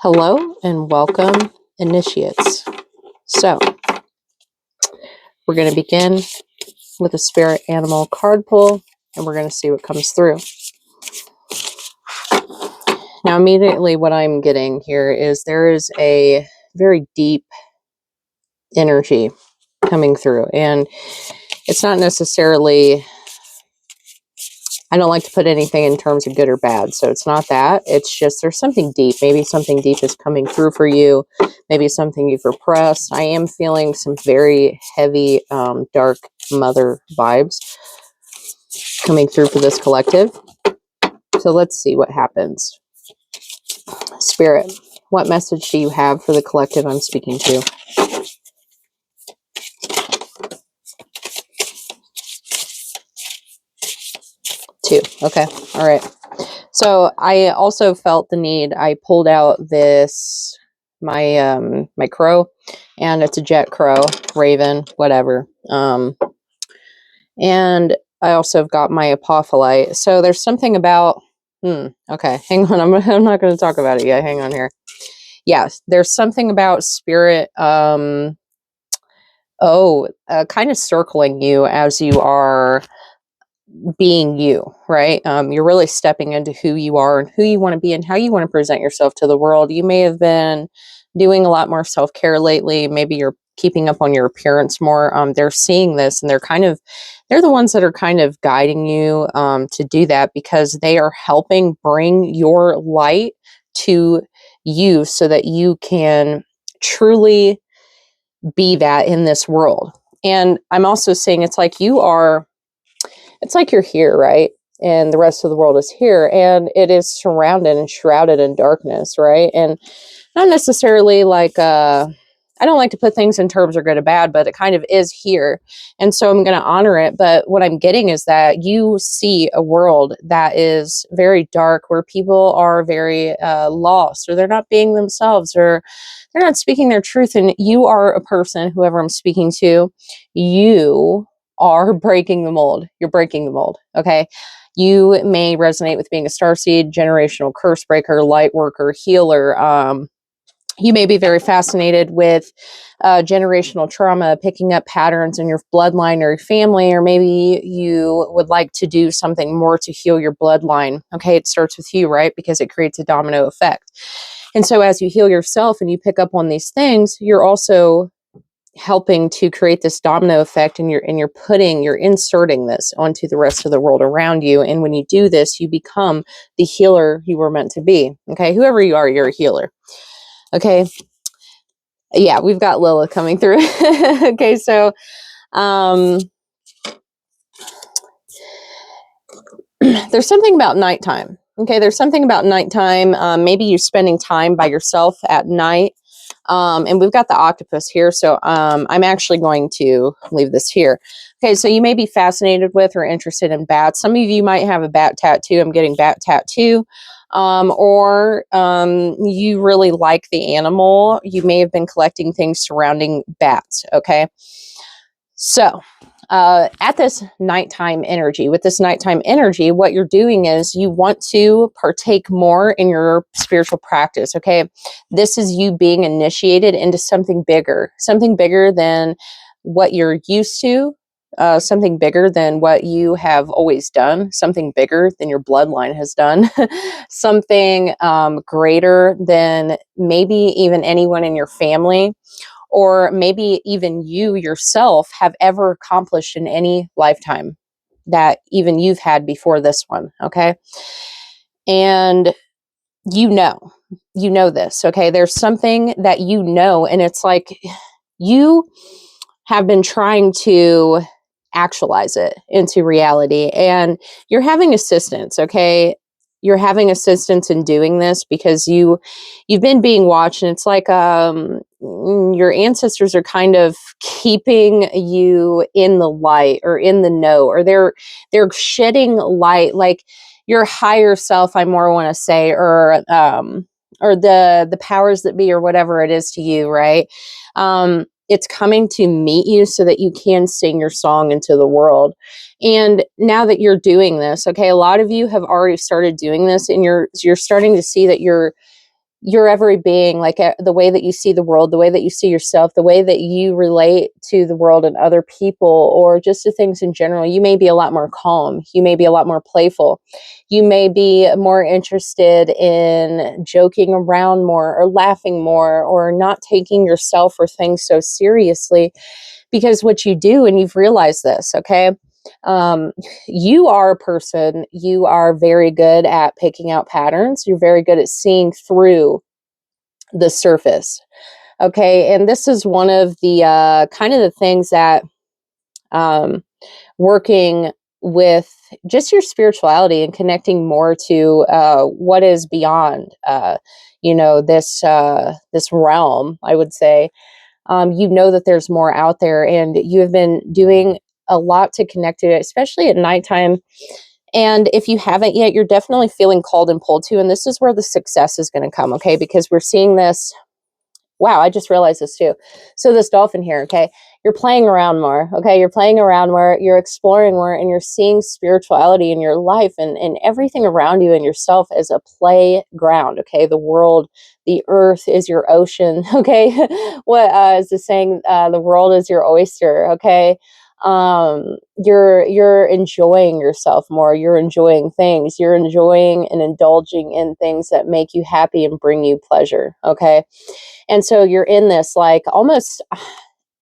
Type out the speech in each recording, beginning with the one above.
Hello and welcome, initiates. So, we're going to begin with a spirit animal card pull, and we're going to see what comes through. Now, immediately what I'm getting here is there is a very deep energy coming through, and it's not necessarily, I don't like to put anything in terms of good or bad, so it's not that. It's just there's something deep. Maybe something deep is coming through for you. Maybe something you've repressed. I am feeling some very heavy, dark mother vibes coming through for this collective. So let's see what happens. Spirit, what message do you have for the collective I'm speaking to? Two. Okay. All right. So I also felt the need. I pulled out this, my crow, and it's a jet crow, raven, whatever. And I also have got my apophyllite. So there's something about, okay, hang on. I'm not going to talk about it yet. Hang on here. Yes, there's something about spirit, kind of circling you as you are being you, right? You're really stepping into who you are and who you want to be and how you want to present yourself to the world. You may have been doing a lot more self-care lately. Maybe you're keeping up on your appearance more. They're seeing this and they're the ones that are kind of guiding you to do that, because they are helping bring your light to you so that you can truly be that in this world. And I'm also saying it's like you're here, right? And the rest of the world is here, and it is surrounded and shrouded in darkness, right? And not necessarily like, I don't like to put things in terms of good or bad, but it kind of is here. And so I'm going to honor it. But what I'm getting is that you see a world that is very dark, where people are very lost, or they're not being themselves, or they're not speaking their truth. And you are a person, whoever I'm speaking to, you are breaking the mold. You're breaking the mold. Okay. You may resonate with being a starseed, generational curse breaker, light worker, healer. You may be very fascinated with generational trauma, picking up patterns in your bloodline or your family, or maybe you would like to do something more to heal your bloodline. Okay, it starts with you, right? Because it creates a domino effect. And so as you heal yourself and you pick up on these things, you're also helping to create this domino effect, and you're inserting this onto the rest of the world around you. And when you do this, you become the healer you were meant to be. Okay, whoever you are, you're a healer. Okay. Yeah, we've got Lilith coming through. Okay, so there's something about nighttime. Okay, there's something about nighttime. Maybe you're spending time by yourself at night. And we've got the octopus here, so I'm actually going to leave this here. Okay, so you may be fascinated with or interested in bats. Some of you might have a bat tattoo. I'm getting bat tattoo. Or you really like the animal. You may have been collecting things surrounding bats, okay? So at this nighttime energy, with this nighttime energy, what you're doing is you want to partake more in your spiritual practice, okay? This is you being initiated into something bigger than what you're used to, something bigger than what you have always done, something bigger than your bloodline has done, something greater than maybe even anyone in your family, or maybe even you yourself have ever accomplished in any lifetime that even you've had before this one, okay? And you know this, okay? There's something that you know, and it's like you have been trying to actualize it into reality, and you're having assistance, okay? You're having assistance in doing this because you've been being watched, and it's like your ancestors are kind of keeping you in the light or in the know, or they're shedding light, like your higher self, I more want to say, or the powers that be, or whatever it is to you, right? It's coming to meet you so that you can sing your song into the world. And now that you're doing this, okay, a lot of you have already started doing this, and you're starting to see that you're your every being, like the way that you see the world, the way that you see yourself, the way that you relate to the world and other people, or just to things in general, you may be a lot more calm. You may be a lot more playful. You may be more interested in joking around more or laughing more or not taking yourself or things so seriously, because what you do, and you've realized this, okay? Um, you are a person, you are very good at picking out patterns. You're very good at seeing through the surface. Okay. And this is one of the kind of the things that um, working with just your spirituality and connecting more to what is beyond, this realm, I would say. You know that there's more out there, and you have been doing a lot to connect to it, especially at nighttime. And if you haven't yet, you're definitely feeling called and pulled to. And this is where the success is going to come, okay? Because we're seeing this. Wow, I just realized this too. So, this dolphin here, okay? You're playing around more, okay? You're playing around more, you're exploring more, and you're seeing spirituality in your life and everything around you and yourself as a playground, okay? The world, the earth is your ocean, okay? What is the saying? The world is your oyster, okay? You're enjoying yourself more. You're enjoying things. You're enjoying and indulging in things that make you happy and bring you pleasure, okay? And so you're in this like almost,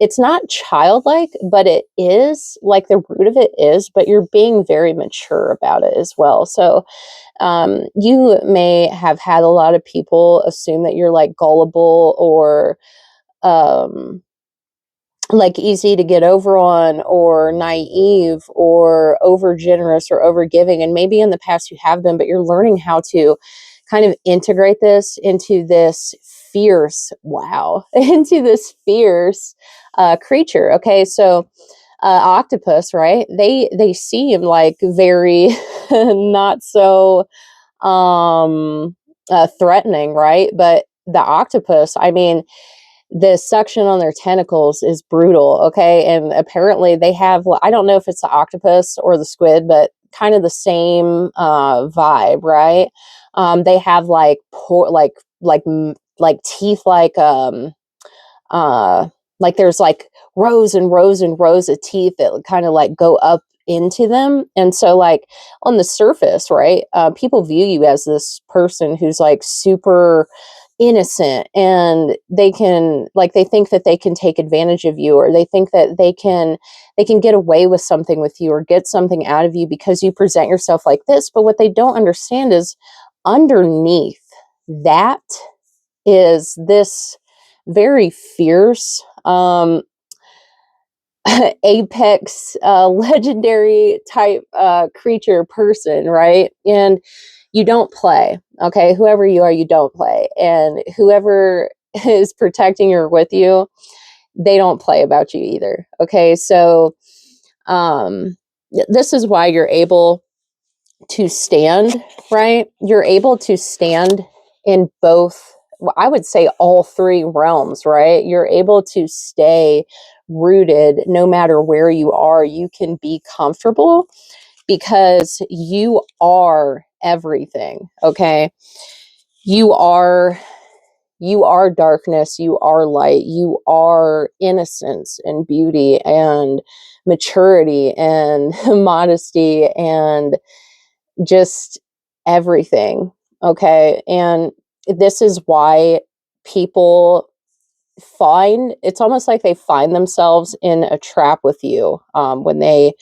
it's not childlike, but it is like the root of it is, but you're being very mature about it as well. So you may have had a lot of people assume that you're like gullible or um, like easy to get over on or naive or over generous or over giving. And maybe in the past you have been, but you're learning how to kind of integrate this into this fierce, wow, into this fierce creature. Okay. So octopus, right? They seem like very not so threatening, right? But the octopus, I mean, the suction on their tentacles is brutal, okay? And apparently they have, I don't know if it's the octopus or the squid, but kind of the same vibe, right? They have like teeth like there's like rows and rows and rows of teeth that kind of like go up into them. And so like on the surface, right, people view you as this person who's like super innocent, and they can like they think that they can take advantage of you, or they think that they can get away with something with you or get something out of you because you present yourself like this. But what they don't understand is underneath that is this very fierce apex legendary type creature person, right? And you don't play, okay? Whoever you are, you don't play. And whoever is protecting you or with you, they don't play about you either, okay? So this is why you're able to stand, right? You're able to stand in both, I would say all three realms, right? You're able to stay rooted no matter where you are. You can be comfortable because you are everything, okay? You are darkness, you are light, you are innocence and beauty and maturity and modesty and just everything, okay? And this is why people find, it's almost like they find themselves in a trap with you when they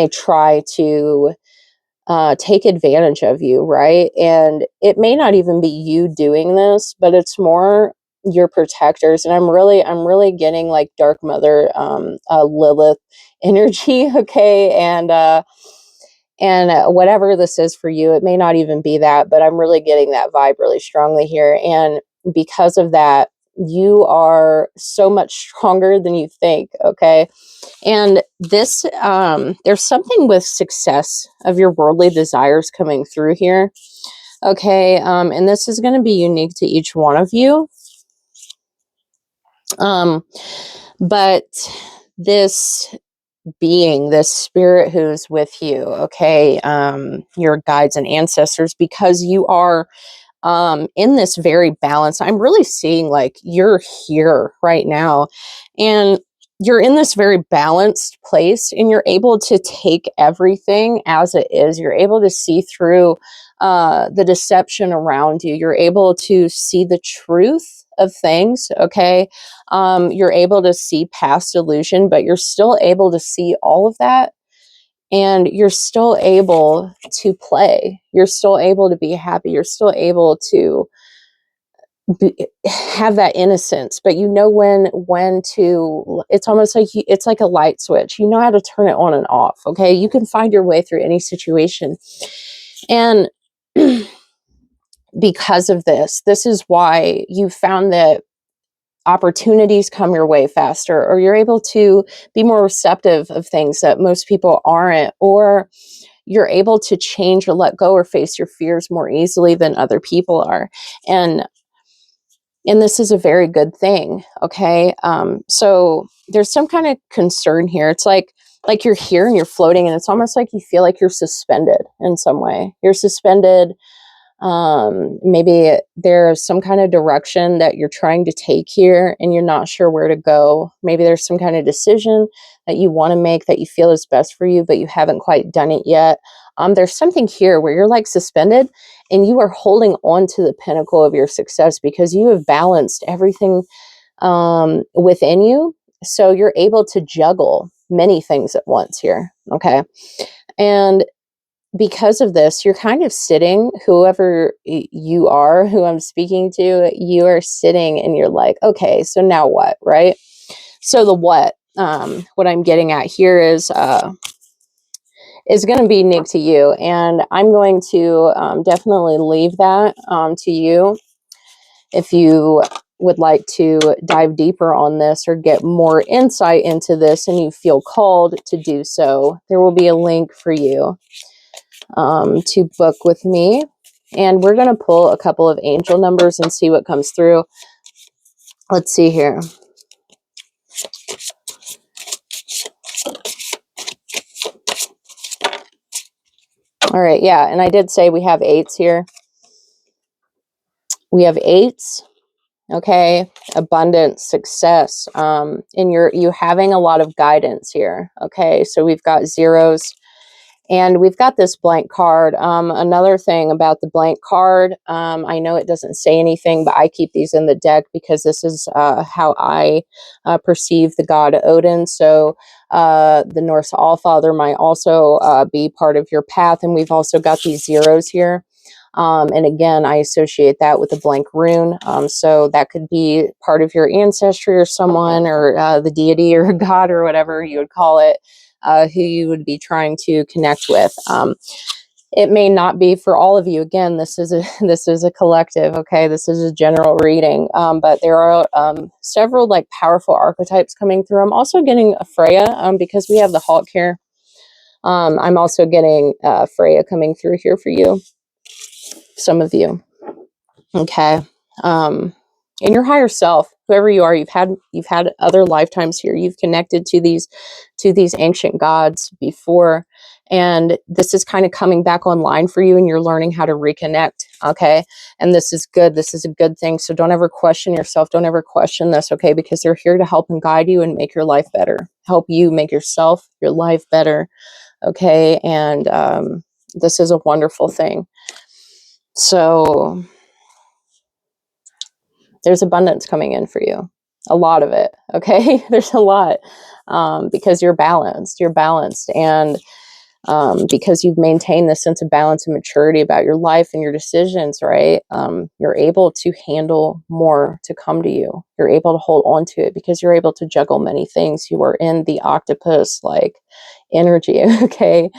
try to take advantage of you, right? And it may not even be you doing this, but it's more your protectors. And I'm really getting like dark mother Lilith energy, okay? And whatever this is for you, it may not even be that, but I'm really getting that vibe really strongly here. And because of that, you are so much stronger than you think, okay? And this, there's something with success of your worldly desires coming through here, okay? And this is going to be unique to each one of you. But this being, this spirit who's with you, okay, your guides and ancestors, because you are in this very balance. I'm really seeing like you're here right now and you're in this very balanced place and you're able to take everything as it is. You're able to see through the deception around you. You're able to see the truth of things, okay? You're able to see past illusion, but you're still able to see all of that and you're still able to play. You're still able to be happy. You're still able to have that innocence, but you know when to, it's almost like it's like a light switch. You know how to turn it on and off, okay? You can find your way through any situation. And because of this is why you found that opportunities come your way faster, or you're able to be more receptive of things that most people aren't, or you're able to change or let go or face your fears more easily than other people are. And this is a very good thing, okay? So there's some kind of concern here. It's like you're here and you're floating, and it's almost like you feel like you're suspended in some way. You're suspended. Maybe there's some kind of direction that you're trying to take here and you're not sure where to go. Maybe there's some kind of decision that you want to make that you feel is best for you, but you haven't quite done it yet. There's something here where you're like suspended and you are holding on to the pinnacle of your success because you have balanced everything within you. So you're able to juggle many things at once here. Okay. And because of this, you're kind of sitting, whoever you are, who I'm speaking to, you are sitting and you're like, okay, so now what, right? So the what I'm getting at here is going to be unique to you. And I'm going to definitely leave that to you. If you would like to dive deeper on this or get more insight into this and you feel called to do so, there will be a link for you to book with me. And we're going to pull a couple of angel numbers and see what comes through. Let's see here. All right, yeah, and I did say we have eights here. We have eights, okay, abundance, success, and you having a lot of guidance here, okay? So we've got zeros, and we've got this blank card. Another thing about the blank card, I know it doesn't say anything, but I keep these in the deck because this is how I perceive the god Odin. So the Norse Allfather might also be part of your path. And we've also got these zeros here. And again, I associate that with a blank rune. So that could be part of your ancestry or someone or the deity or God or whatever you would call it. Who you would be trying to connect with. It may not be for all of you. Again, this is a collective. Okay, this is a general reading, but there are several like powerful archetypes coming through. I'm also getting a Freya because we have the Hawk here. I'm also getting Freya coming through here for you. Some of you. Okay. In your higher self, whoever you are, you've had other lifetimes here. You've connected to these ancient gods before, and this is kind of coming back online for you, and you're learning how to reconnect. Okay, and this is good. This is a good thing. So don't ever question yourself. Don't ever question this. Okay, because they're here to help and guide you and make your life better. Help you make yourself, your life better. Okay, and this is a wonderful thing. So there's abundance coming in for you, a lot of it. Okay, there's a lot because you're balanced. And because you've maintained this sense of balance and maturity about your life and your decisions, right? You're able to handle more to come to you. You're able to hold on to it because you're able to juggle many things. You are in the octopus like energy. Okay,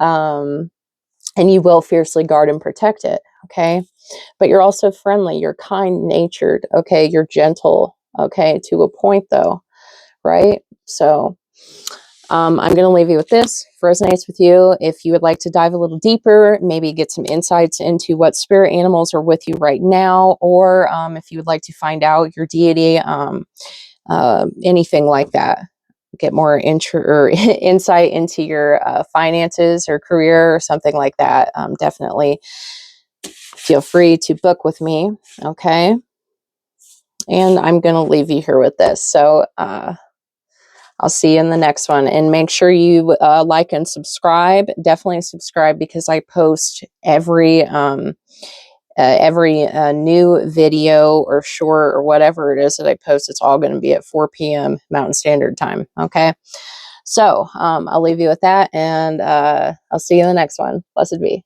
and you will fiercely guard and protect it. Okay. But you're also friendly, you're kind-natured, okay? You're gentle, okay? To a point, though, right? So I'm going to leave you with this. If it resonates with you, if you would like to dive a little deeper, maybe get some insights into what spirit animals are with you right now, or if you would like to find out your deity, anything like that, get more insight into your finances or career or something like that, definitely feel free to book with me. Okay. And I'm going to leave you here with this. So, I'll see you in the next one, and make sure you like and subscribe. Definitely subscribe, because I post every new video or short or whatever it is that I post. It's all going to be at 4 p.m. Mountain Standard Time. Okay. So I'll leave you with that, and I'll see you in the next one. Blessed be.